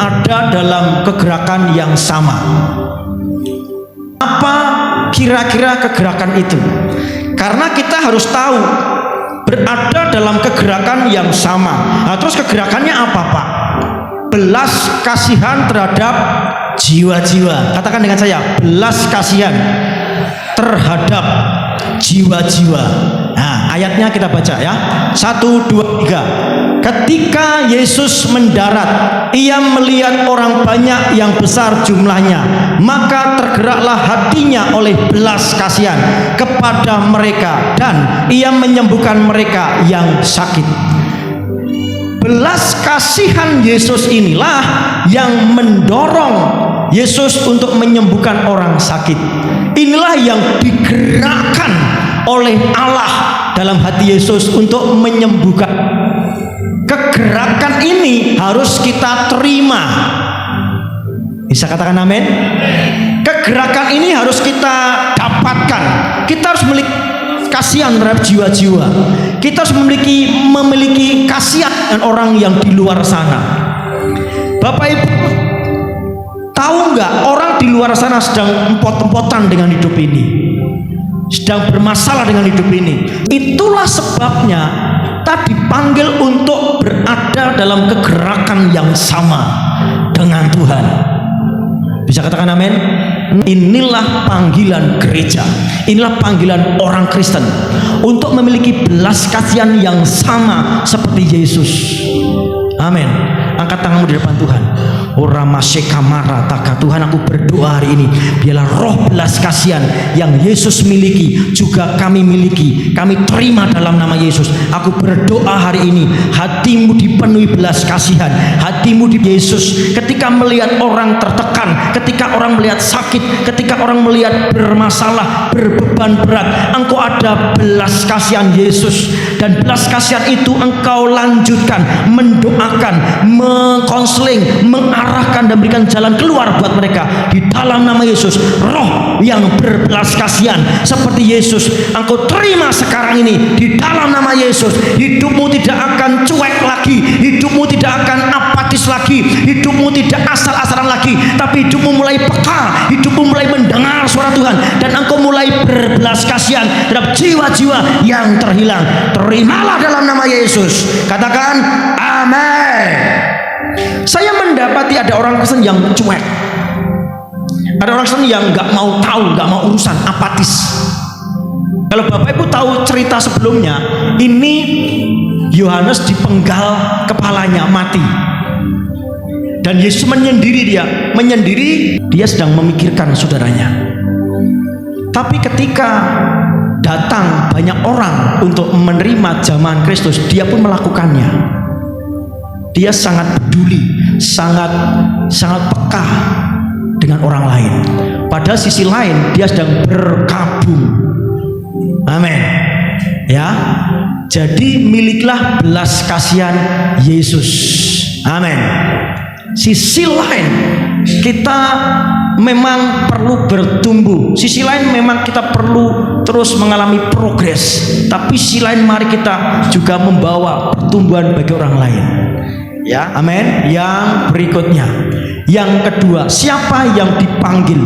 berada dalam kegerakan yang sama. Apa kira-kira kegerakan itu? Karena kita harus tahu berada dalam kegerakan yang sama. Nah, terus kegerakannya apa, Pak? Belas kasihan terhadap jiwa-jiwa. Katakan dengan saya, belas kasihan terhadap jiwa-jiwa. Nah, ayatnya kita baca ya. 1, 2, 3. Ketika Yesus mendarat, ia melihat orang banyak yang besar jumlahnya, maka tergeraklah hatinya oleh belas kasihan kepada mereka, dan ia menyembuhkan mereka yang sakit. Belas kasihan Yesus inilah yang mendorong Yesus untuk menyembuhkan orang sakit. Inilah yang digerakkan oleh Allah dalam hati Yesus untuk menyembuhkan. Kegerakan ini harus kita terima. Bisa katakan amin? Kegerakan ini harus kita dapatkan. Kita harus memiliki kasihan terhadap jiwa-jiwa. Kita harus memiliki kasihan dengan orang yang di luar sana. Bapak Ibu, tahu nggak orang di luar sana sedang empot-empotan dengan hidup ini, sedang bermasalah dengan hidup ini. Itulah sebabnya kita dipanggil untuk berada dalam kegerakan yang sama dengan Tuhan. Bisa katakan amin? Inilah panggilan gereja, inilah panggilan orang Kristen untuk memiliki belas kasihan yang sama seperti Yesus. Amin. Angkat tanganmu di depan Tuhan. Ora masyekamara taka. Tuhan, aku berdoa hari ini, biarlah roh belas kasihan yang Yesus miliki juga kami miliki, kami terima dalam nama Yesus. Aku berdoa hari ini, hatimu dipenuhi belas kasihan, hatimu di Yesus. Ketika melihat orang tertekan, ketika orang melihat sakit, ketika orang melihat bermasalah, berbeban berat, engkau ada belas kasihan Yesus, dan belas kasihan itu engkau lanjutkan, mendoakan, mengkonseling, mengarahkan dan berikan jalan keluar buat mereka di dalam nama Yesus. Roh yang berbelas kasihan seperti Yesus engkau terima sekarang ini di dalam nama Yesus. Hidupmu tidak akan cuek lagi, hidupmu tidak akan apatis lagi, hidupmu tidak asal-asalan lagi, tapi hidupmu mulai peka, hidupmu mulai mendengar suara Tuhan, dan engkau mulai berbelas kasihan terhadap jiwa-jiwa yang terhilang. Terimalah dalam nama Yesus. Katakan amin. Saya mendapati ada orang Kristen yang cuek, ada orang Kristen yang nggak mau tahu, nggak mau urusan, apatis. Kalau Bapak Ibu tahu cerita sebelumnya, ini Yohanes dipenggal kepalanya, mati, dan Yesus menyendiri dia sedang memikirkan saudaranya. Tapi ketika datang banyak orang untuk menerima jamahan Kristus, dia pun melakukannya. Dia sangat peduli, sangat peka dengan orang lain. Pada sisi lain dia sedang berkabung. Amin. Ya. Jadi miliklah belas kasihan Yesus. Amin. Sisi lain kita memang perlu bertumbuh. Sisi lain memang kita perlu terus mengalami progres. Tapi sisi lain mari kita juga membawa pertumbuhan bagi orang lain. Ya, amin. Yang berikutnya, yang kedua, siapa yang dipanggil?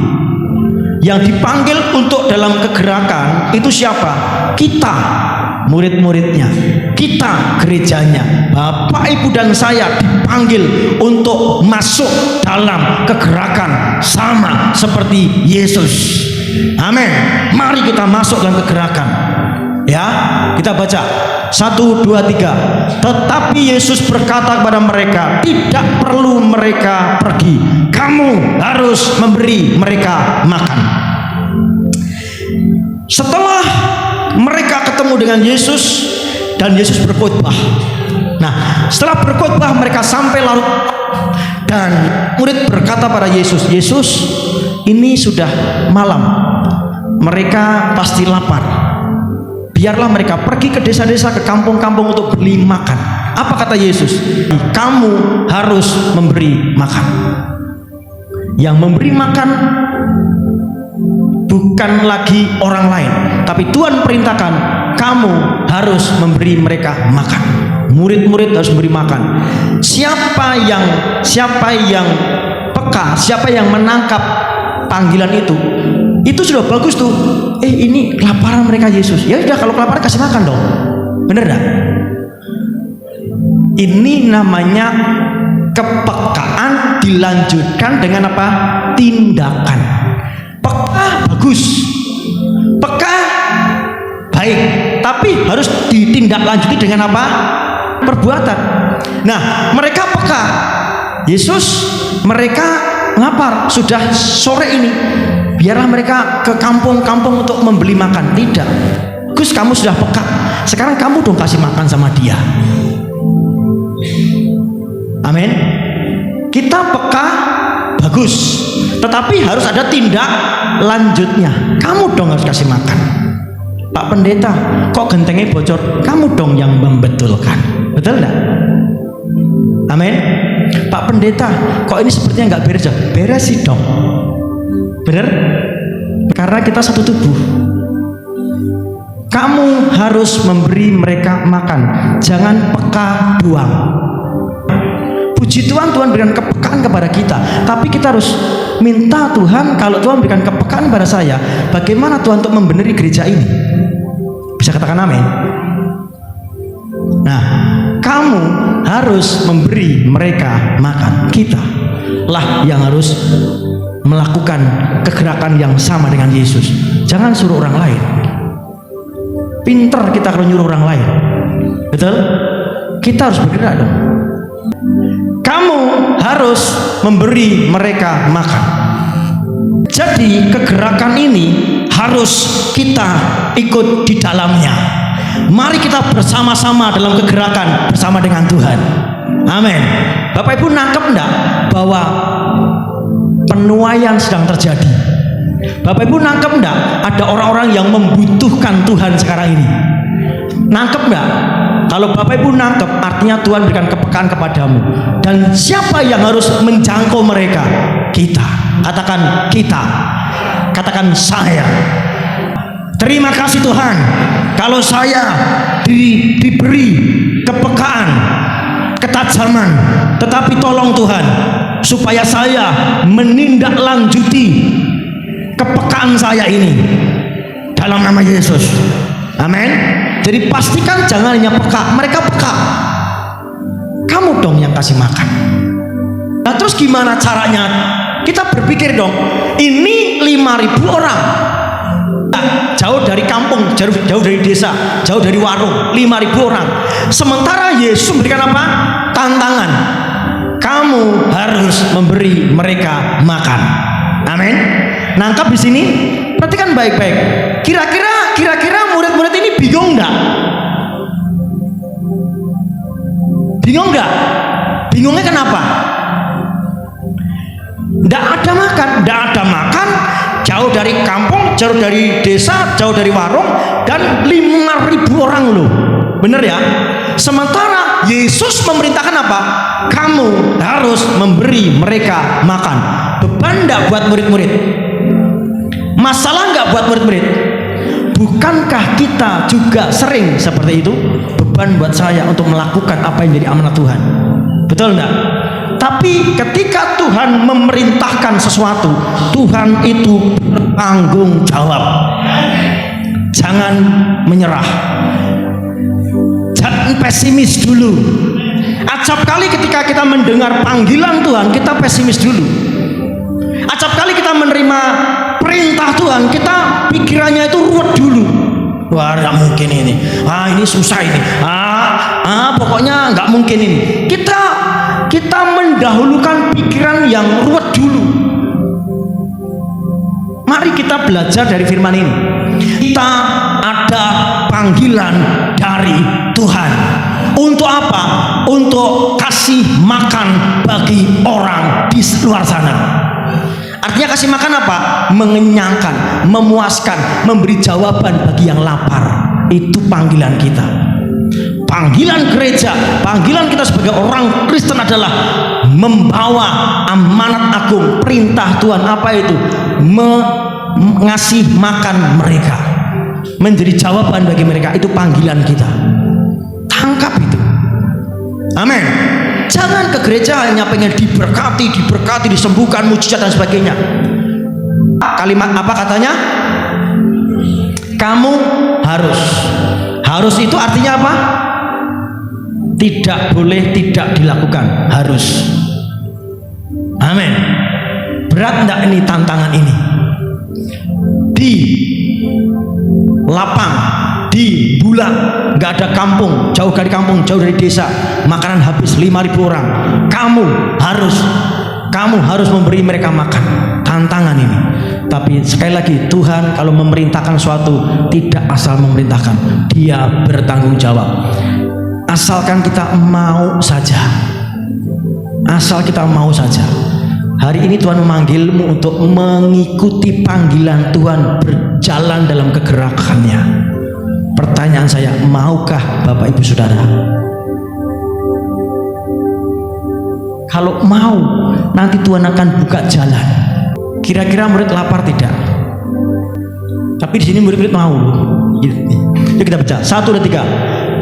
Yang dipanggil untuk dalam kegerakan itu siapa? Kita, murid-muridnya, kita, gerejanya. Bapak, Ibu, dan saya dipanggil untuk masuk dalam kegerakan sama seperti Yesus. Amin. Mari kita masuk dalam kegerakan. Ya, kita baca 1, 2, 3. Tetapi Yesus berkata kepada mereka, tidak perlu mereka pergi, kamu harus memberi mereka makan. Setelah mereka ketemu dengan Yesus dan Yesus berkhotbah. Nah, setelah berkhotbah mereka sampai larut, dan murid berkata pada Yesus, Yesus, ini sudah malam, mereka pasti lapar. Biarlah mereka pergi ke desa-desa, ke kampung-kampung untuk beli makan. Apa kata Yesus? Kamu harus memberi makan. Yang memberi makan bukan lagi orang lain, tapi Tuhan perintahkan kamu harus memberi mereka makan. Murid-murid harus memberi makan. Siapa yang peka, siapa yang menangkap panggilan itu sudah bagus tuh. Ini kelaparan mereka Yesus. Ya udah, kalau kelaparan kasih makan dong. Bener enggak? Ini namanya kepekaan dilanjutkan dengan apa? Tindakan. Peka bagus, peka baik, tapi harus ditindaklanjuti dengan apa? Perbuatan. Nah, mereka peka. Yesus, mereka lapar, sudah sore ini, biarlah mereka ke kampung-kampung untuk membeli makan. Tidak, Gus, kamu sudah peka, sekarang kamu dong kasih makan sama dia. Amin. Kita peka bagus, tetapi harus ada tindak lanjutnya. Kamu dong harus kasih makan. Pak Pendeta, kok gentengnya bocor? Kamu dong yang membetulkan. Betul enggak? Amin. Pak Pendeta, kok ini sepertinya nggak beres? Beres sih dong. Bener? Karena kita satu tubuh. Kamu harus memberi mereka makan. Jangan peka doang. Puji Tuhan, Tuhan berikan kepekaan kepada kita. Tapi kita harus minta Tuhan, kalau Tuhan berikan kepekaan kepada saya, bagaimana Tuhan untuk membenahi gereja ini? Bisa katakan amin? Nah, kamu harus memberi mereka makan. Kita lah yang harus melakukan kegerakan yang sama dengan Yesus. Jangan suruh orang lain. Pinter kita kalau nyuruh orang lain. Betul? Kita harus bergerak dong. Kamu harus memberi mereka makan. Jadi kegerakan ini harus kita ikut di dalamnya. Mari kita bersama-sama dalam kegerakan bersama dengan Tuhan. Amin. Bapak Ibu nangkep enggak bahwa penuaian sedang terjadi? Bapak Ibu nangkep enggak ada orang-orang yang membutuhkan Tuhan sekarang ini? Nangkep enggak? Kalau Bapak Ibu nangkep, artinya Tuhan berikan kepekaan kepadamu. Dan siapa yang harus menjangkau mereka? Kita. Katakan kita. Katakan saya. Terima kasih Tuhan, kalau saya diberi kepekaan, ketajaman, tetapi tolong Tuhan supaya saya menindaklanjuti kepekaan saya ini dalam nama Yesus. Amin. Jadi pastikan jangan hanya peka, mereka peka. Kamu dong yang kasih makan. Nah, terus gimana caranya? Kita berpikir dong, ini 5.000 orang. Jauh dari kampung, jauh dari desa, jauh dari warung, 5.000 orang. Sementara Yesus memberikan apa? Tantangan. Kamu harus memberi mereka makan. Amin. Nangkap di sini? Perhatikan baik-baik. Kira-kira murid-murid ini bingung enggak? Bingung enggak? Bingungnya kenapa? Enggak ada makan, jauh dari kampung, jauh dari desa, jauh dari warung, dan 5.000 orang loh. Bener ya? Sementara Yesus memerintahkan apa? Kamu harus memberi mereka makan. Beban enggak buat murid-murid? Masalah enggak buat murid-murid? Bukankah kita juga sering seperti itu? Beban buat saya untuk melakukan apa yang jadi amanat Tuhan. Betul enggak? Tapi ketika Tuhan memerintahkan sesuatu, Tuhan itu bertanggung jawab. Jangan menyerah. Jangan pesimis dulu. Acap kali ketika kita mendengar panggilan Tuhan, kita pesimis dulu. Acap kali kita menerima perintah Tuhan, kita pikirannya itu ruwet dulu. Wah, nggak mungkin ini. Ini susah ini. Pokoknya nggak mungkin ini. Kita mendahulukan pikiran yang ruwet dulu. Mari kita belajar dari firman ini. Kita ada panggilan dari Tuhan. Untuk apa? Untuk kasih makan bagi orang di luar sana. Artinya kasih makan apa? Mengenyangkan, memuaskan, memberi jawaban bagi yang lapar. Itu panggilan kita. Panggilan gereja, panggilan kita sebagai orang Kristen adalah membawa amanat agung, perintah Tuhan. Apa itu? Mengasih makan mereka, menjadi jawaban bagi mereka. Itu panggilan kita. Tangkap itu. Amin. Jangan ke gereja hanya pengen diberkati, disembuhkan, mujizat dan sebagainya. Kalimat apa katanya? Kamu harus. Harus itu artinya apa? Tidak boleh tidak dilakukan, harus. Amin. Berat enggak ini tantangan ini? Di lapang, di bulan, nggak ada kampung, jauh dari kampung, jauh dari desa, makanan habis 5.000 orang. Kamu harus memberi mereka makan. Tantangan ini. Tapi sekali lagi, Tuhan kalau memerintahkan suatu tidak asal memerintahkan, Dia bertanggung jawab. Asalkan kita mau saja. Asal kita mau saja. Hari ini Tuhan memanggilmu untuk mengikuti panggilan Tuhan, berjalan dalam kegerakannya. Pertanyaan saya, maukah Bapak Ibu Saudara? Kalau mau, nanti Tuhan akan buka jalan. Kira-kira murid lapar tidak? Tapi di sini murid-murid mau. Yuk kita baca 1 dan 3.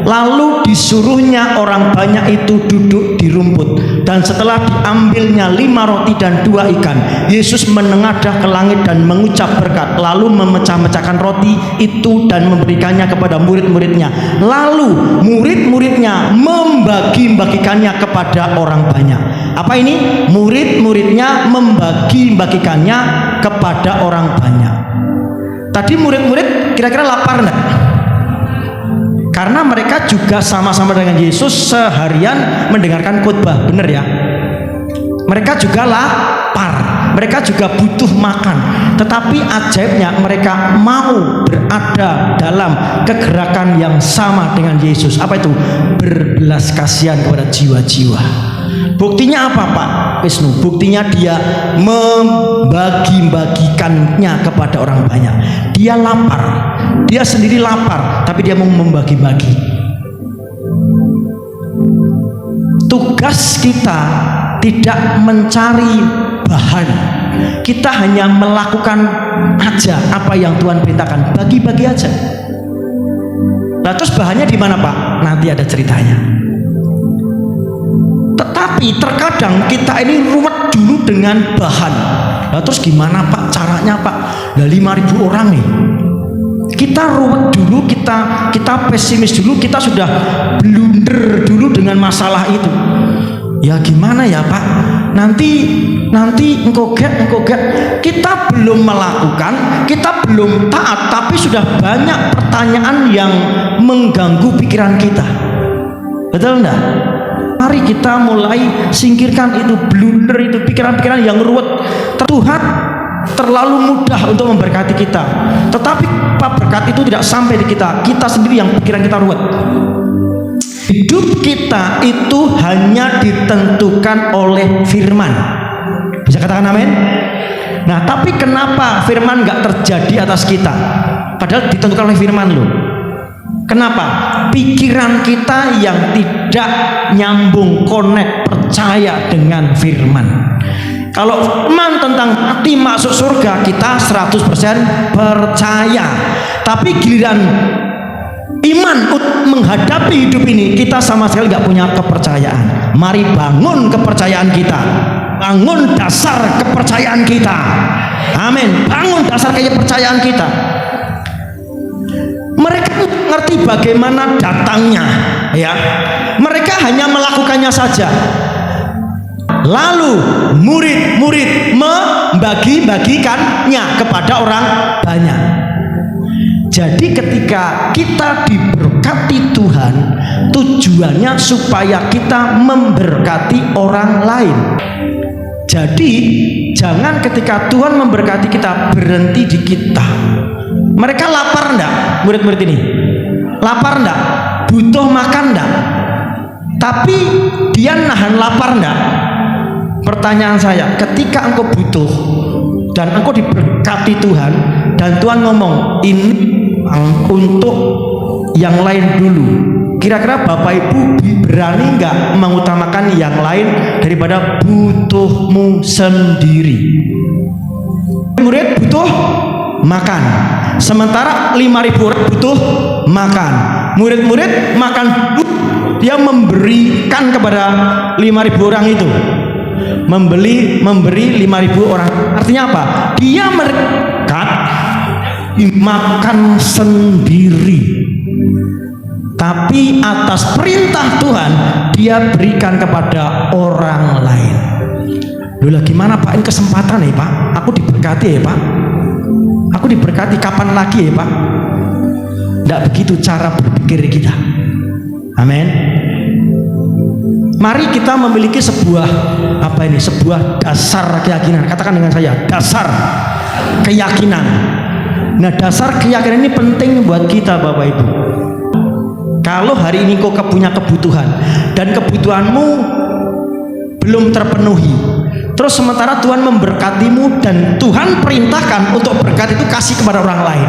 Lalu disuruhnya orang banyak itu duduk di rumput, dan setelah diambilnya 5 roti dan 2 ikan, Yesus menengadah ke langit dan mengucap berkat, lalu memecah-mecahkan roti itu dan memberikannya kepada murid-muridnya. Lalu murid-muridnya membagi-bagikannya kepada orang banyak. Apa ini? Murid-muridnya membagi-bagikannya kepada orang banyak. Tadi murid-murid kira-kira lapar enggak? Karena mereka juga sama-sama dengan Yesus seharian mendengarkan khotbah, benar ya? Mereka juga lapar, mereka juga butuh makan. Tetapi ajaibnya mereka mau berada dalam kegerakan yang sama dengan Yesus. Apa itu? Berbelas kasihan kepada jiwa-jiwa. Buktinya apa Pak Wisnu? Buktinya dia membagi-bagikannya kepada orang banyak. Dia lapar, dia sendiri lapar, tapi dia mau membagi-bagi. Tugas kita tidak mencari bahan, kita hanya melakukan aja apa yang Tuhan perintahkan, bagi-bagi aja. Nah terus bahannya di mana Pak? Nanti ada ceritanya. Tetapi terkadang kita ini ruwet dulu dengan bahan. Nah terus gimana Pak caranya Pak? Nah 5.000 orang nih. Kita ruwet dulu, kita pesimis dulu, kita sudah blunder dulu dengan masalah itu. Ya gimana ya Pak? Nanti engkau get. Kita belum melakukan, kita belum taat, tapi sudah banyak pertanyaan yang mengganggu pikiran kita. Betul enggak? Mari kita mulai singkirkan itu blunder, itu pikiran-pikiran yang ruwet. Tuhan terlalu mudah untuk memberkati kita, tetapi berkat itu tidak sampai di kita. Kita sendiri yang pikiran kita ruwet. Hidup kita itu hanya ditentukan oleh firman. Bisa katakan amin? Nah tapi kenapa firman gak terjadi atas kita? Padahal ditentukan oleh firman loh. Kenapa? Pikiran kita yang tidak nyambung, connect, percaya dengan firman. Kalau firman tentang mati masuk surga, kita 100% percaya. Tapi giliran iman menghadapi hidup ini, kita sama sekali gak punya kepercayaan. Mari bangun kepercayaan kita, bangun dasar kepercayaan kita. Amin. Bangun dasar kepercayaan kita. Mereka ngerti bagaimana datangnya, ya. Mereka hanya melakukannya saja. Lalu murid-murid membagi-bagikannya kepada orang banyak. Jadi ketika kita diberkati Tuhan, tujuannya supaya kita memberkati orang lain. Jadi jangan ketika Tuhan memberkati kita berhenti di kita. Mereka lapar enggak? Murid-murid ini lapar enggak? Butuh makan enggak? Tapi dia nahan lapar enggak? Pertanyaan saya, ketika engkau butuh dan engkau diberkati Tuhan, dan Tuhan ngomong ini untuk yang lain dulu, kira-kira Bapak Ibu berani enggak mengutamakan yang lain daripada butuhmu sendiri? Murid butuh makan, sementara 5.000 orang butuh makan. Murid-murid makan, dia memberikan kepada 5.000 orang itu. Memberi 5.000 orang. Artinya apa? Dia berkat makan sendiri. Tapi atas perintah Tuhan dia berikan kepada orang lain. Loh, gimana Pak? Ini kesempatan ya Pak. Aku diberkati ya Pak. Aku diberkati kapan lagi ya Pak? Tidak begitu cara berpikir kita. Amin. Mari kita memiliki sebuah sebuah dasar keyakinan. Katakan dengan saya, dasar keyakinan. Nah, dasar keyakinan ini penting buat kita Bapak Ibu. Kalau hari ini kau punya kebutuhan dan kebutuhanmu belum terpenuhi, terus sementara Tuhan memberkatimu dan Tuhan perintahkan untuk berkat itu kasih kepada orang lain,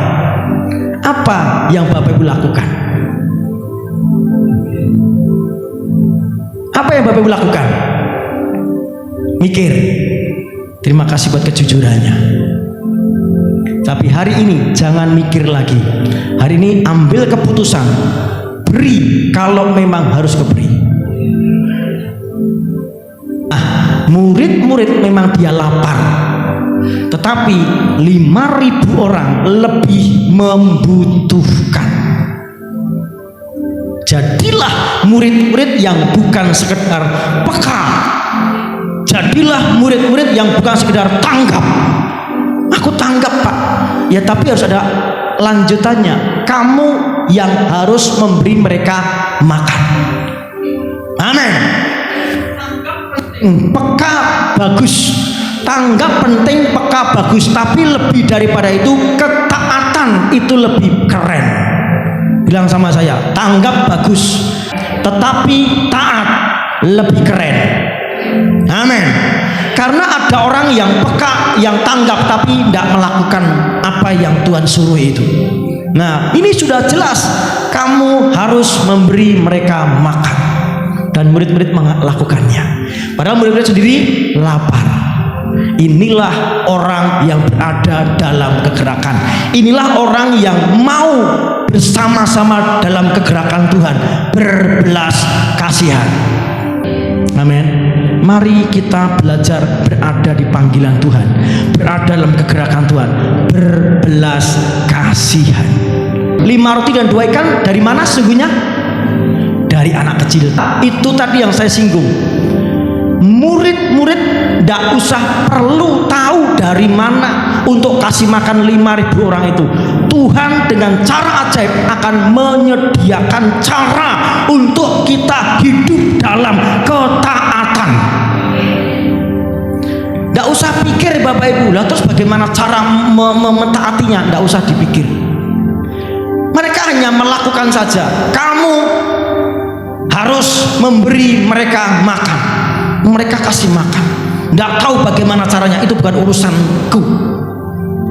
apa yang Bapak Ibu lakukan? Apa yang Bapak Ibu lakukan? Mikir. Terima kasih buat kejujurannya. Tapi hari ini jangan mikir lagi. Hari ini ambil keputusan, beri kalau memang harus keberi. Murid-murid memang dia lapar, tetapi 5.000 orang lebih membutuhkan. Jadilah murid-murid yang bukan sekedar peka. Jadilah murid-murid yang bukan sekedar tanggap. Aku tanggap Pak. Ya tapi harus ada lanjutannya. Kamu yang harus memberi mereka makan. Amin. Peka bagus, tanggap penting, peka bagus, tapi lebih daripada itu ketaatan itu lebih keren. Bilang sama saya, tanggap bagus, tetapi taat lebih keren. Amin. Karena ada orang yang peka, yang tanggap tapi tidak melakukan apa yang Tuhan suruh itu. Nah, ini sudah jelas kamu harus memberi mereka makan. Dan murid-murid melakukannya. Padahal murid-murid sendiri lapar. Inilah orang yang berada dalam kegerakan. Inilah orang yang mau bersama-sama dalam kegerakan Tuhan, berbelas kasihan. Amin. Mari kita belajar berada di panggilan Tuhan, berada dalam kegerakan Tuhan, berbelas kasihan. 5 roti dan 2 ikan dari mana sesungguhnya? Dari anak kecil. Itu tadi yang saya singgung. Murid-murid tidak usah perlu tahu dari mana untuk kasih makan 5.000 orang itu. Tuhan dengan cara ajaib akan menyediakan cara untuk kita hidup dalam ketaatan. Tidak usah pikir Bapak Ibu, lah terus bagaimana cara mentaatinya? Tidak usah dipikir. Mereka hanya melakukan saja. Kamu harus memberi mereka makan. Mereka kasih makan. Tidak tahu bagaimana caranya, itu bukan urusanku.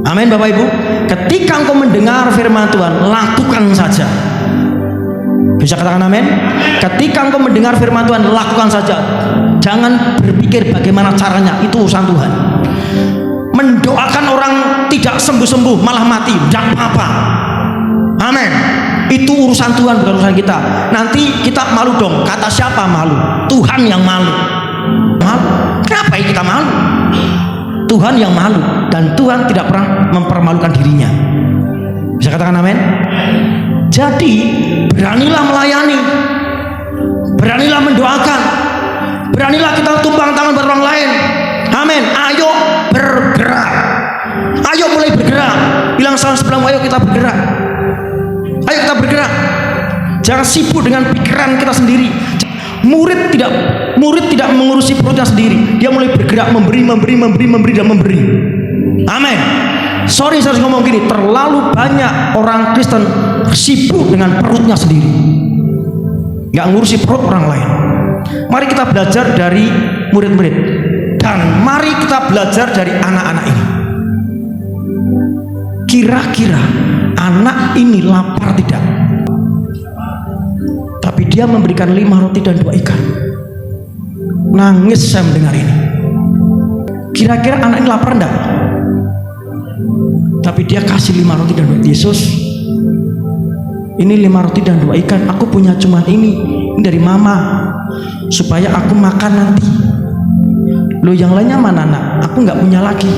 Amin Bapak Ibu. Ketika engkau mendengar firman Tuhan, lakukan saja. Bisa katakan amin? Ketika engkau mendengar firman Tuhan, lakukan saja. Jangan berpikir bagaimana caranya, itu urusan Tuhan. Mendoakan orang tidak sembuh-sembuh malah mati, tidak apa-apa. Amin. Itu urusan Tuhan, bukan urusan kita. Nanti kita malu dong. Kata siapa malu? Tuhan yang malu. Malu. Kenapa kita malu? Tuhan yang malu, dan Tuhan tidak pernah mempermalukan dirinya. Bisa katakan amin? Jadi beranilah melayani, beranilah mendoakan, beranilah kita tumpang tangan buat orang lain. Amin. Ayo bergerak, ayo mulai bergerak. Bilang sama sebelahmu, ayo kita bergerak. Ayo kita bergerak. Jangan sibuk dengan pikiran kita sendiri. Murid tidak mengurusi perutnya sendiri. Dia mulai bergerak, memberi dan memberi. Amin. Sorry saya harus ngomong gini, terlalu banyak orang Kristen sibuk dengan perutnya sendiri, nggak ngurusi perut orang lain. Mari kita belajar dari murid-murid, dan mari kita belajar dari anak-anak ini. Kira-kira anak ini lapar tidak? Tapi dia memberikan 5 roti dan 2 ikan. Nangis saya mendengar ini. Kira-kira anak ini lapar enggak? Tapi dia kasih 5 roti dan 2 ikan. Yesus, Ini 5 roti dan 2 ikan. Aku punya cuman ini dari mama, supaya aku makan nanti. Loh, yang lainnya mana nak? Aku nggak punya lagi.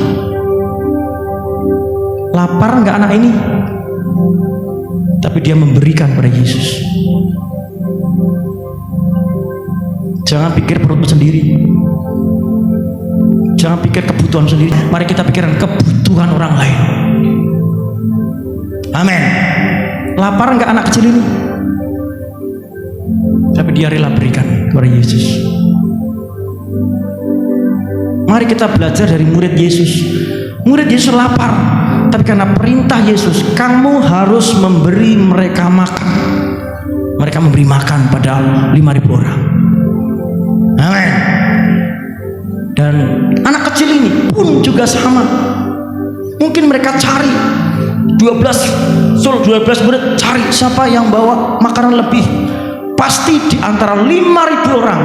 Lapar nggak anak ini? Tapi dia memberikan pada Yesus. Jangan pikir perutmu sendiri. Jangan pikir kebutuhan sendiri. Mari kita pikirkan kebutuhan orang lain. Amin. Lapar nggak anak kecil ini? Tapi dia rela berikan kepada Yesus. Mari kita belajar dari murid Yesus. Murid Yesus lapar, tapi karena perintah Yesus, kamu harus memberi mereka makan. Mereka memberi makan pada 5.000 orang. Amin. Dan anak kecil ini pun juga sama. Mungkin mereka cari 12 murid, cari siapa yang bawa makanan lebih. Pasti di antara 5.000 orang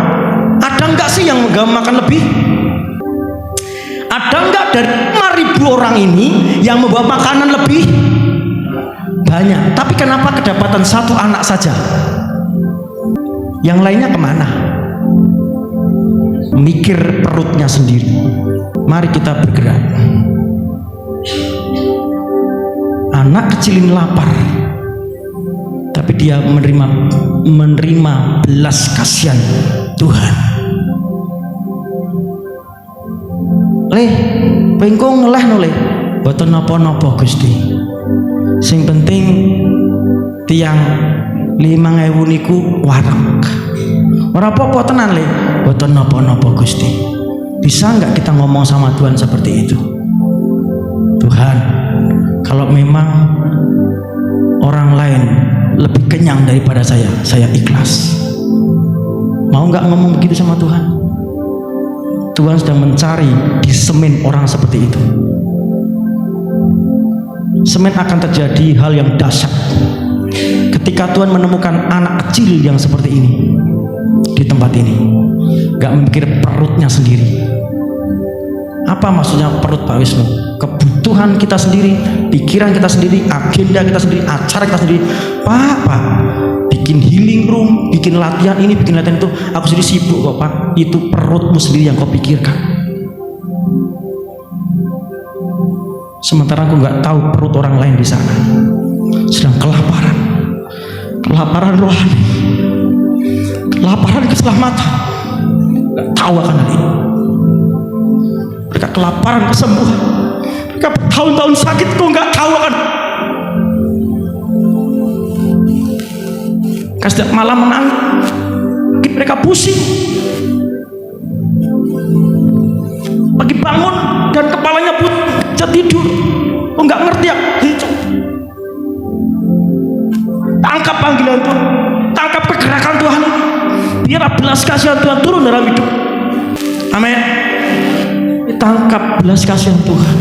ada nggak sih yang membawa makan lebih? Ada nggak dari 5.000 orang ini yang membawa makanan lebih banyak? Tapi kenapa kedapatan 1 anak saja? Yang lainnya kemana? Mikir perutnya sendiri. Mari kita bergerak. Anak kecil ini lapar, tapi dia menerima belas kasihan Tuhan. Leh, pengko ngeleh noleh, boten napa-napa Gusti. Sing penting tiang 5.000 niku wareg. Ora apa-apa tenan leh, boten napa-napa Gusti. Bisa nggak kita ngomong sama Tuhan seperti itu? Tuhan, kalau memang orang lain lebih kenyang daripada saya ikhlas. Mau nggak ngomong begitu sama Tuhan? Tuhan sedang mencari di semen orang seperti itu. Semen akan terjadi hal yang dahsyat ketika Tuhan menemukan anak kecil yang seperti ini di tempat ini, nggak memikir perutnya sendiri. Apa maksudnya perut, Pak Wisnu? Kebutuhan kita sendiri, pikiran kita sendiri, agenda kita sendiri, acara kita sendiri. Pak, bikin healing room, bikin latihan ini, bikin latihan itu, aku sendiri sibuk kok Pak. Itu perutmu sendiri yang kau pikirkan. Sementara aku nggak tahu perut orang lain di sana sedang kelaparan rohani, kelaparan keselamatan, nggak tahu akan hal ini. Mereka kelaparan kesembuhan, mereka bertahun-tahun sakit, kok nggak tahu akan. Setiap malam menangis, mereka pusing. Pagi bangun dan kepalanya pucat tidur, kok nggak ngerti ya? Tangkap panggilan Tuhan, tangkap pergerakan Tuhan. Biar belas kasihan Tuhan turun dalam hidup. Amin. Tangkap belas kasihan Tuhan.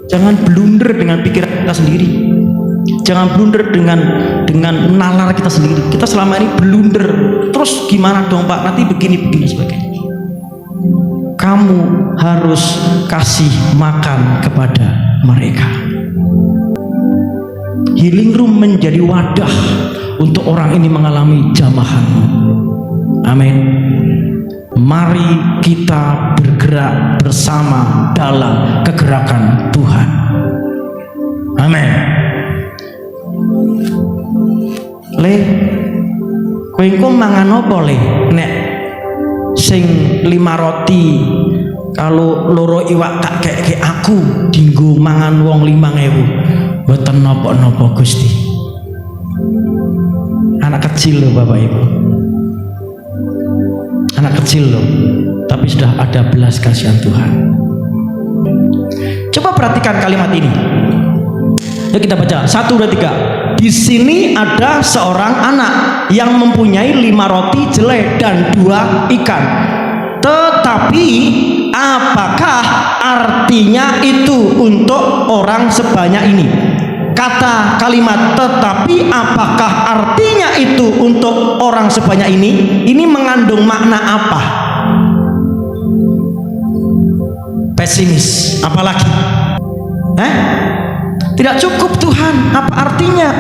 Jangan blunder dengan pikiran kita sendiri. Jangan blunder dengan nalar kita sendiri. Kita selama ini blunder. Terus gimana dong Pak? Nanti begini sebagainya. Kamu harus kasih makan kepada mereka. Healing room menjadi wadah untuk orang ini mengalami jamahan. Amin. Mari kita bergerak bersama dalam kegerakan Tuhan. Amin. Le, kowe engko mangan apa le? Nek sing 5 roti kalau loro iwak tak kayak aku dinggo mangan wong 5.000. Mboten napa-napa Gusti. Anak kecil loh Bapak Ibu. Anak kecil loh, tapi sudah ada belas kasihan Tuhan. Coba perhatikan kalimat ini. Yuk kita baca 1, 2, 3. Di sini ada seorang anak yang mempunyai 5 roti jelai dan 2 ikan. Tetapi apakah artinya itu untuk orang sebanyak ini? Kata kalimat tetapi apakah artinya itu untuk orang sebanyak ini mengandung makna apa? Pesimis, apalagi Tidak cukup Tuhan. Apa artinya?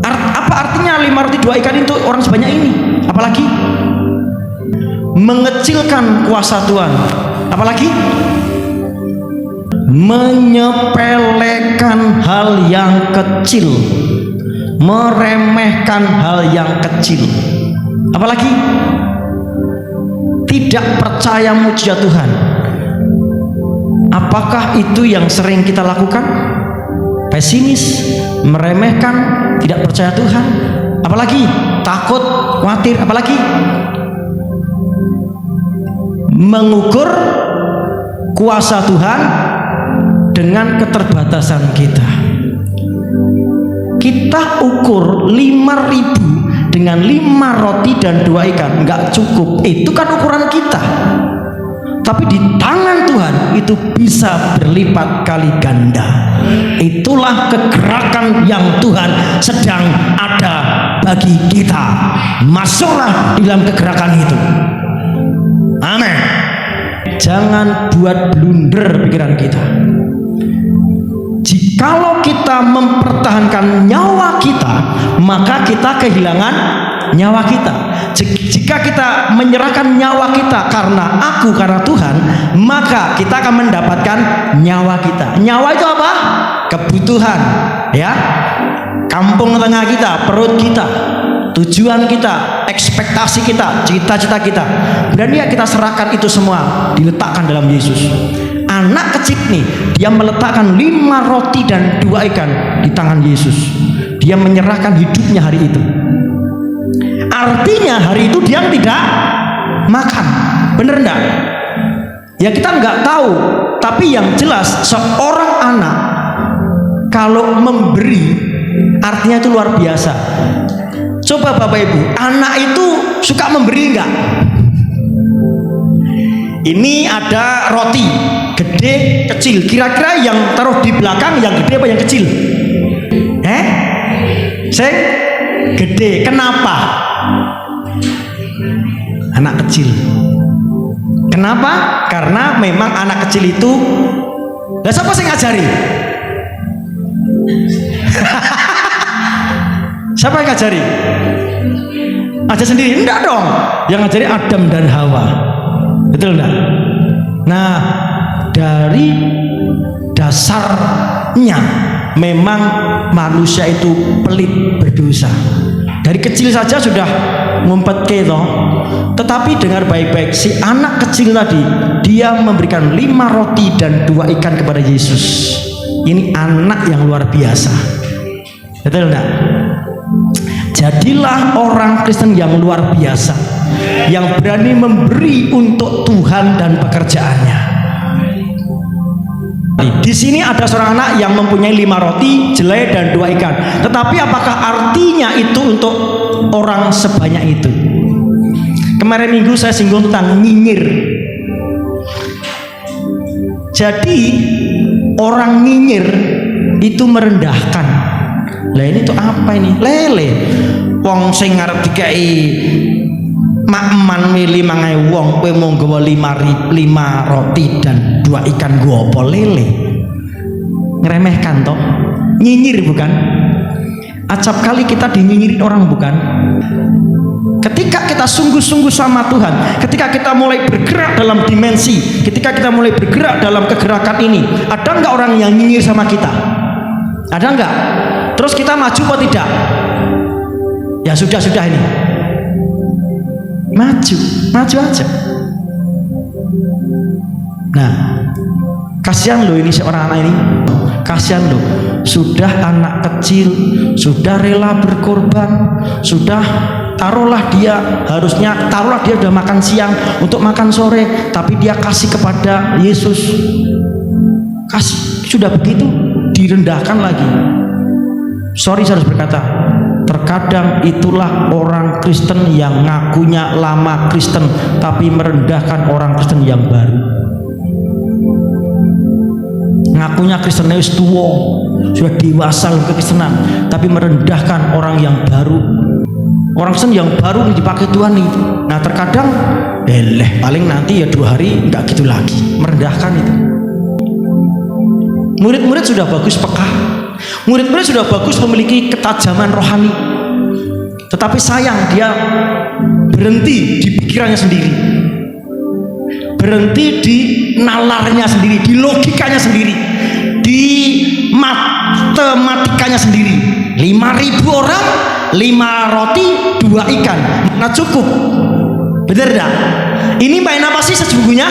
Apa artinya 5 roti 2 ikan itu orang sebanyak ini? Apalagi mengecilkan kuasa Tuhan. Apalagi menyepelekan hal yang kecil, meremehkan hal yang kecil. Apalagi tidak percaya mujizat Tuhan. Apakah itu yang sering kita lakukan? Pesimis, meremehkan, tidak percaya Tuhan. Apalagi takut, khawatir. Apalagi mengukur kuasa Tuhan dengan keterbatasan kita. Kita ukur 5.000 dengan 5 roti dan 2 ikan, nggak cukup. Itu kan ukuran kita. Tapi di tangan Tuhan itu bisa berlipat kali ganda. Itulah kegerakan yang Tuhan sedang ada bagi kita. Masuklah di dalam kegerakan itu. Amin. Jangan buat blunder pikiran kita. Jikalau kita mempertahankan nyawa kita, maka kita kehilangan nyawa kita. Jika kita menyerahkan nyawa kita karena Tuhan, maka kita akan mendapatkan nyawa kita. Nyawa itu apa? Kebutuhan, ya. Kampung tengah kita, perut kita, tujuan kita, ekspektasi kita, cita-cita kita. Berani kita serahkan itu semua, diletakkan dalam Yesus. Anak kecil nih, dia meletakkan 5 roti dan 2 ikan di tangan Yesus. Dia menyerahkan hidupnya hari itu. Artinya hari itu dia tidak makan. Bener enggak? Ya kita nggak tahu. Tapi yang jelas seorang anak kalau memberi, artinya itu luar biasa. Coba Bapak Ibu, anak itu suka memberi enggak? Ini ada roti gede, kecil. Kira-kira yang taruh di belakang yang gede apa yang kecil? Gede. Kenapa? Anak kecil. Kenapa? Karena memang anak kecil itu. Lah siapa sih ngajari? Siapa yang ngajari? Aja sendiri? Enggak dong. Yang ngajari Adam dan Hawa. Betul enggak? Nah, dari dasarnya memang manusia itu pelit, berdosa. Dari kecil saja sudah ngumpet keto. Tetapi dengar baik-baik, si anak kecil tadi dia memberikan 5 roti dan 2 ikan kepada Yesus. Ini anak yang luar biasa. Betul enggak? Jadilah orang Kristen yang luar biasa, yang berani memberi untuk Tuhan dan pekerjaannya. Di sini ada seorang anak yang mempunyai 5 roti, jelai dan 2 ikan. Tetapi apakah artinya itu untuk orang sebanyak itu? Kemarin minggu saya singgung tentang nyinyir. Jadi orang nyinyir itu merendahkan. Lah ini tuh apa ini? Lele. Wong sing ngarep dikai makman milih mangai wong, kowe mau nggawa 5 roti dan 2 ikan, gua apa lele? Ngeremehkan toh? Nyinyir bukan? Acap kali kita dinyinyirin orang bukan? Ketika kita sungguh-sungguh sama Tuhan, ketika kita mulai bergerak dalam dimensi, ketika kita mulai bergerak dalam kegerakan ini, ada enggak orang yang nyinyir sama kita? Ada enggak? Terus kita maju atau tidak? Ya sudah ini. Maju aja. Nah, kasihan loh ini seorang anak ini. Kasihan loh, sudah anak kecil, sudah rela berkorban, sudah taruhlah dia sudah makan siang untuk makan sore, tapi dia kasih kepada Yesus. Kasih, sudah begitu direndahkan lagi. Sorry saya harus berkata, terkadang itulah orang Kristen yang ngakunya lama Kristen tapi merendahkan orang Kristen yang baru. Ngakunya Kristen wis tua, sudah dewasa ke Kristenan, tapi merendahkan orang yang baru. Orang Kristen yang baru dipakai Tuhan itu. Nah terkadang paling nanti ya 2 hari nggak gitu lagi, merendahkan itu. Murid-murid sudah bagus peka. Murid-murid sudah bagus memiliki ketajaman rohani. Tetapi sayang dia berhenti di pikirannya sendiri. Berhenti di nalarnya sendiri, di logikanya sendiri, di matematikanya sendiri. 5.000 orang, 5 roti, 2 ikan. Nah cukup. Bener enggak? Ini main apa sih sesungguhnya?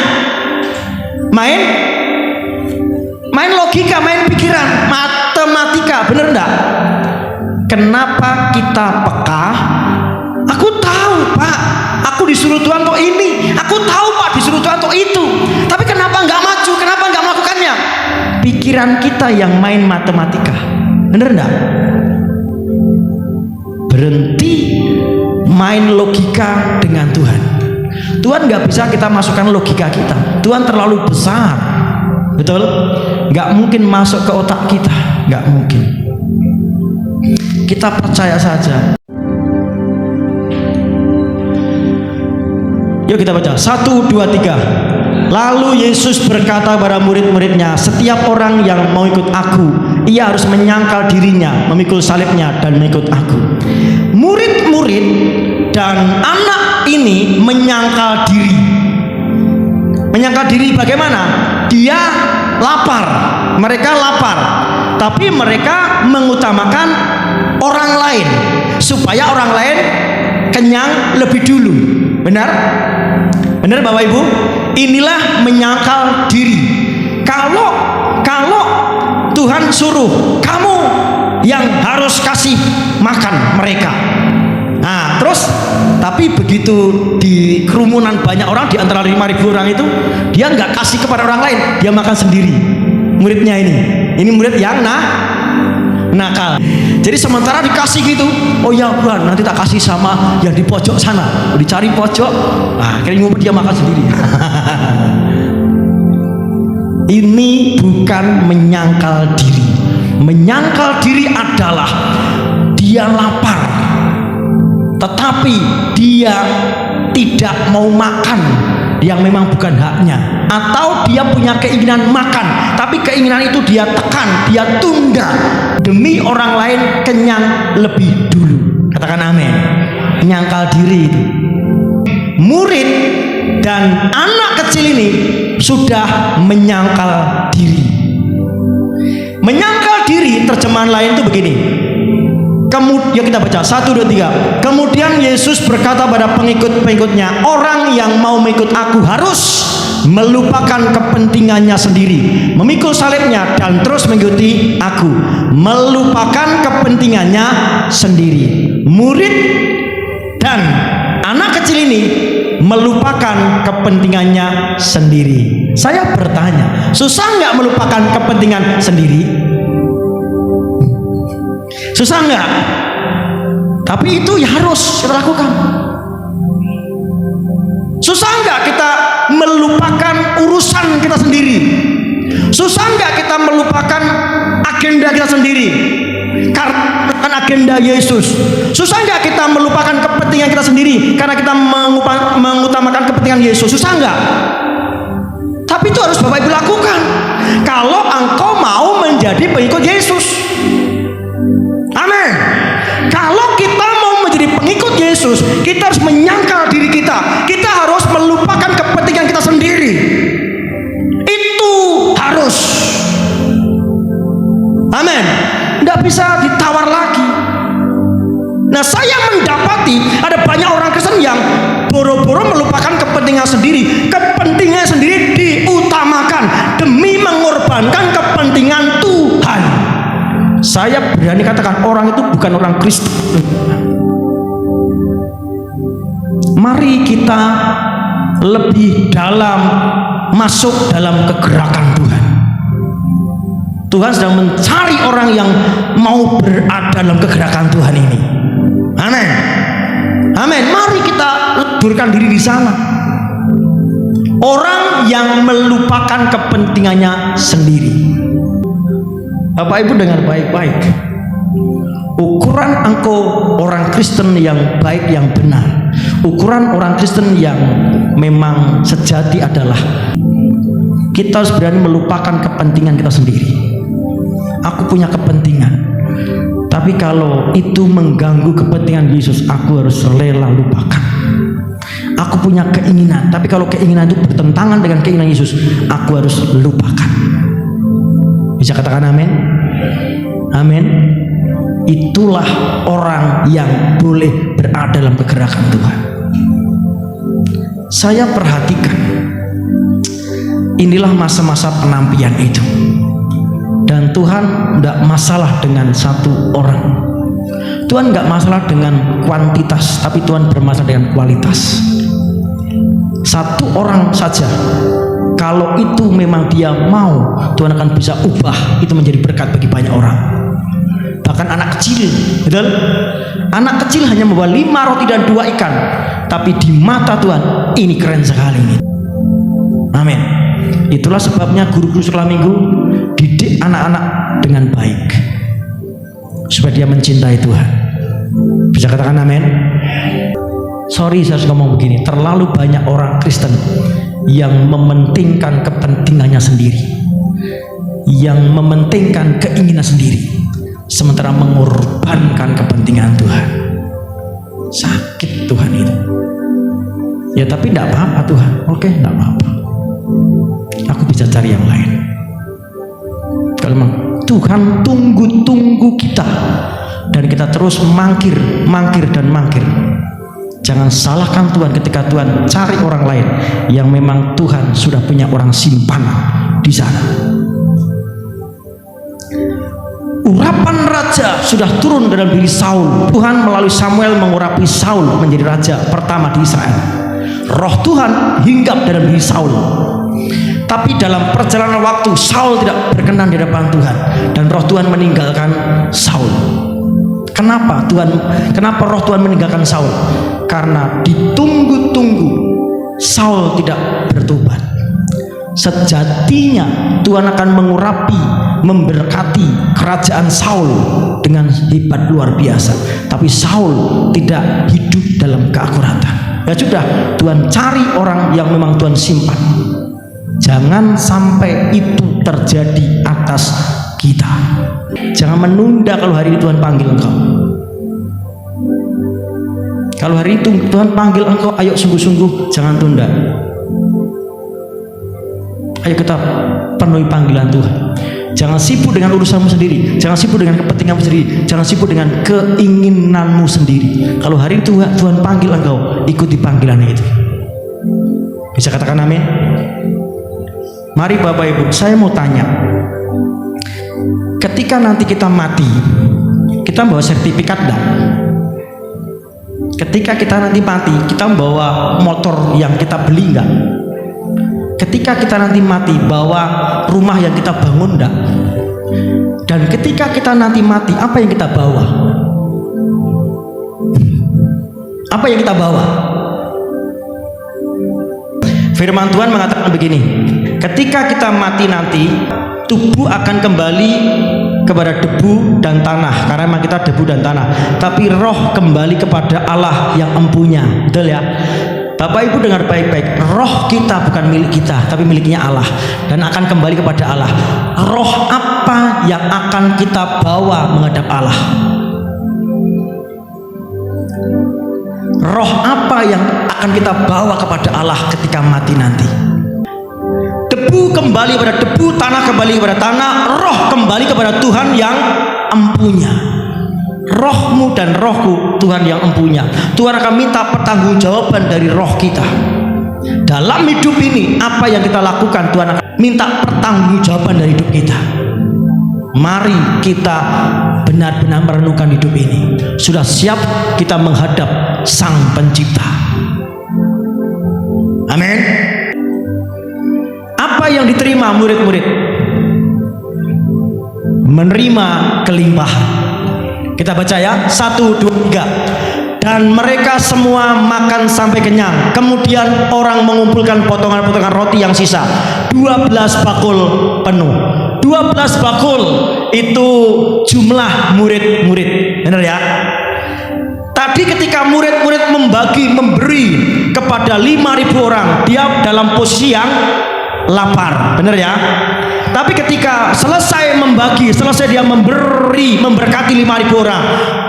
Main logika, main pikiran, matematika, bener enggak? Kenapa kita peka? Aku tahu Pak, aku disuruh Tuhan untuk ini. Aku tahu Pak, disuruh Tuhan untuk itu. Tapi kenapa enggak maju? Kenapa enggak melakukannya? Pikiran kita yang main matematika, bener enggak? Berhenti main logika dengan Tuhan. Tuhan nggak bisa kita masukkan logika kita. Tuhan terlalu besar, betul? Nggak mungkin masuk ke otak kita, nggak mungkin. Kita percaya saja. Yuk kita baca 1, 2, 3. Lalu Yesus berkata kepada murid-muridnya, setiap orang yang mau ikut aku, ia harus menyangkal dirinya, memikul salibnya, dan mengikut aku. Murid-murid dan anak ini menyangkal diri. Menyangkal diri bagaimana? Dia lapar, mereka lapar, tapi mereka mengutamakan orang lain supaya orang lain kenyang lebih dulu. Benar? Benar Bapak Ibu? Inilah menyangkal diri. Kalau Tuhan suruh kamu yang harus kasih makan mereka. Nah, terus tapi begitu di kerumunan banyak orang, di antara 5.000 orang itu, dia nggak kasih kepada orang lain, dia makan sendiri. Muridnya ini murid yang nakal. Jadi sementara dikasih gitu, oh ya Tuhan, nanti tak kasih sama yang di pojok sana. Dicari pojok, nah akhirnya ngumpet dia makan sendiri. Ini bukan menyangkal diri. Menyangkal diri adalah dia lapar, tetapi dia tidak mau makan yang memang bukan haknya, atau dia punya keinginan makan, tapi keinginan itu dia tekan, dia tunda demi orang lain kenyang lebih dulu. Katakan amin. Menyangkal diri itu. Murid dan anak kecil ini sudah menyangkal diri. Menyangkal diri, terjemahan lain itu begini. Kemudian kita baca 1, 2, 3. Kemudian Yesus berkata pada pengikut-pengikutnya, orang yang mau mengikut aku harus melupakan kepentingannya sendiri, memikul salibnya, dan terus mengikuti aku. Melupakan kepentingannya sendiri. Murid dan anak kecil ini melupakan kepentingannya sendiri. Saya bertanya, susah nggak melupakan kepentingan sendiri? Susah nggak? Tapi itu ya harus kita lakukan. Susah nggak kita melupakan urusan kita sendiri? Susah nggak kita melupakan agenda kita sendiri karena agenda Yesus? Susah nggak kita melupakan kepentingan kita sendiri karena kita mengutamakan kepentingan Yesus? Susah nggak? Tapi itu harus Bapak Ibu lakukan kalau engkau mau menjadi pengikut Yesus. Amin. Kalau kita mau menjadi pengikut Yesus, kita harus menyangkal diri kita. Kita harus melupakan kepentingan kita sendiri. Itu harus. Amin. Tidak bisa ditawar lagi. Nah, saya mendapati ada banyak orang Kristen yang boro-boro melupakan kepentingan sendiri. Kepentingan sendiri diutamakan demi mengorbankan kepentingan Tuhan. Saya berani katakan orang itu bukan orang Kristen. Mari kita lebih dalam masuk dalam kegerakan Tuhan. Tuhan sedang mencari orang yang mau berada dalam kegerakan Tuhan ini. Amin. Amin. Mari kita leburkan diri di sana. Orang yang melupakan kepentingannya sendiri. Bapak Ibu dengar baik-baik. Ukuran engkau orang Kristen yang baik, yang benar, ukuran orang Kristen yang memang sejati adalah kita harus berani melupakan kepentingan kita sendiri. aku punya kepentingan. Tapi kalau itu mengganggu kepentingan Yesus, aku harus rela lupakan. Aku punya keinginan, tapi kalau keinginan itu bertentangan dengan keinginan Yesus, aku harus lupakan. Bisa katakan amin? Amin. Itulah orang yang boleh berada dalam kegerakan Tuhan. Saya perhatikan, inilah masa-masa penampian itu. Dan Tuhan tidak masalah dengan satu orang. Tuhan nggak masalah dengan kuantitas, tapi Tuhan bermasalah dengan kualitas. Satu orang saja, kalau itu memang dia mau, Tuhan akan bisa ubah itu menjadi berkat bagi banyak orang. Bahkan anak kecil, betul? Anak kecil hanya membawa 5 roti dan 2 ikan, tapi di mata Tuhan ini keren sekali. Amin. Itulah sebabnya guru-guru sekolah minggu didik anak-anak dengan baik, supaya dia mencintai Tuhan. Bisa katakan amin? Sorry, saya harus ngomong begini, terlalu banyak orang Kristen yang mementingkan kepentingannya sendiri, yang mementingkan keinginan sendiri, sementara mengorbankan kepentingan Tuhan. Sakit Tuhan itu. Ya tapi tidak apa-apa Tuhan. Oke, tidak apa-apa, aku bisa cari yang lain. Kalau memang Tuhan tunggu kita dan kita terus mangkir dan mangkir, jangan salahkan Tuhan ketika Tuhan cari orang lain yang memang Tuhan sudah punya orang simpan di sana. Urapan raja sudah turun dalam diri Saul. Tuhan melalui Samuel mengurapi Saul menjadi raja pertama di Israel. Roh Tuhan hinggap dalam diri Saul. Tapi dalam perjalanan waktu Saul tidak berkenan di hadapan Tuhan dan roh Tuhan meninggalkan Saul. Kenapa roh Tuhan meninggalkan Saul? Karena ditunggu-tunggu Saul tidak bertobat. Sejatinya Tuhan akan mengurapi, memberkati kerajaan Saul dengan hebat luar biasa, tapi Saul tidak hidup dalam keakuratan. Ya sudah, Tuhan cari orang yang memang Tuhan simpan. Jangan sampai itu terjadi atas kita. Jangan menunda kalau hari ini Tuhan panggil engkau. Kalau hari itu Tuhan panggil engkau, ayo sungguh-sungguh, jangan tunda. Ayo kita penuhi panggilan Tuhan. Jangan sibuk dengan urusanmu sendiri, jangan sibuk dengan kepentinganmu sendiri, jangan sibuk dengan keinginanmu sendiri. Kalau hari itu Tuhan panggil engkau, ikuti panggilannya itu. Bisa katakan amin? Mari Bapak Ibu, saya mau tanya, ketika nanti kita mati, kita bawa sertifikat enggak? Ketika kita nanti mati, kita bawa motor yang kita beli enggak? Ketika kita nanti mati, bawa rumah yang kita bangun enggak? Dan ketika kita nanti mati, apa yang kita bawa? Apa yang kita bawa? Firman Tuhan mengatakan begini, ketika kita mati nanti, tubuh akan kembali kepada debu dan tanah, karena memang kita debu dan tanah, tapi roh kembali kepada Allah yang empunya. Betul ya Bapak Ibu, dengar baik-baik, roh kita bukan milik kita, tapi miliknya Allah, dan akan kembali kepada Allah. Roh apa yang akan kita bawa menghadap Allah? Roh apa yang akan kita bawa kepada Allah ketika mati nanti? Debu kembali kepada debu, tanah kembali kepada tanah, roh kembali kepada Tuhan yang empunya. Rohmu dan rohku Tuhan yang empunya. Tuhan akan minta pertanggungjawaban dari roh kita. Dalam hidup ini, apa yang kita lakukan, Tuhan akan minta pertanggungjawaban dari hidup kita. Mari kita benar-benar merenungkan hidup ini. Sudah siap kita menghadap Sang Pencipta. Amin. Apa yang diterima murid-murid? Menerima kelimpahan. Kita baca ya, 1, 2, 3. Dan mereka semua makan sampai kenyang. Kemudian orang mengumpulkan potongan-potongan roti yang sisa, 12 bakul penuh. 12 bakul itu jumlah murid-murid. Benar ya? Tadi ketika murid-murid memberi kepada 5.000 orang, dia dalam posisi yang lapar. Benar ya? Tapi ketika selesai membagi, selesai dia memberkati 5.000 orang,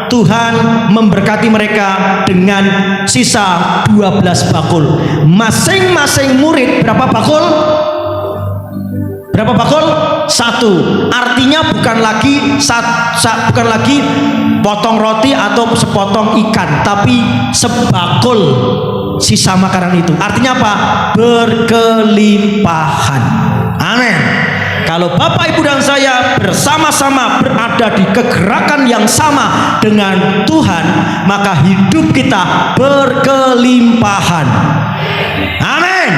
Tuhan memberkati mereka dengan sisa 12 bakul. Masing-masing murid berapa bakul? Berapa bakul? 1. Artinya bukan lagi potong roti atau sepotong ikan, tapi sebakul sisa makanan itu. Artinya apa? Berkelimpahan. Amin. Kalau Bapak, Ibu, dan saya bersama-sama berada di kegerakan yang sama dengan Tuhan, maka hidup kita berkelimpahan. Amin.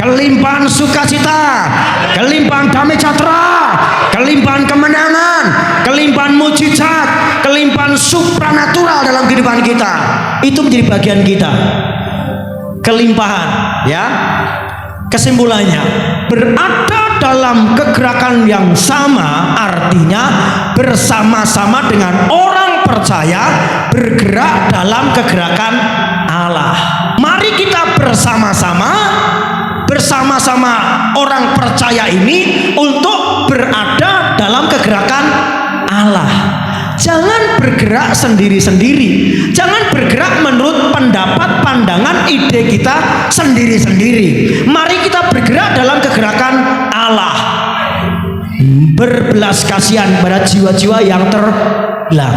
Kelimpahan sukacita, kelimpahan damai sejahtera, kelimpahan kemenangan, kelimpahan mujizat, kelimpahan supranatural dalam kehidupan kita. Itu menjadi bagian kita. Kelimpahan, ya. Kesimpulannya, berada dalam kegerakan yang sama artinya bersama-sama dengan orang percaya bergerak dalam kegerakan Allah. Mari kita bersama-sama orang percaya ini untuk berada dalam kegerakan Allah. Jangan bergerak sendiri-sendiri. Jangan bergerak menurut pendapat, pandangan, ide kita sendiri-sendiri. Mari kita bergerak dalam kegerakan Allah. Berbelas kasihan pada jiwa-jiwa yang terbelah.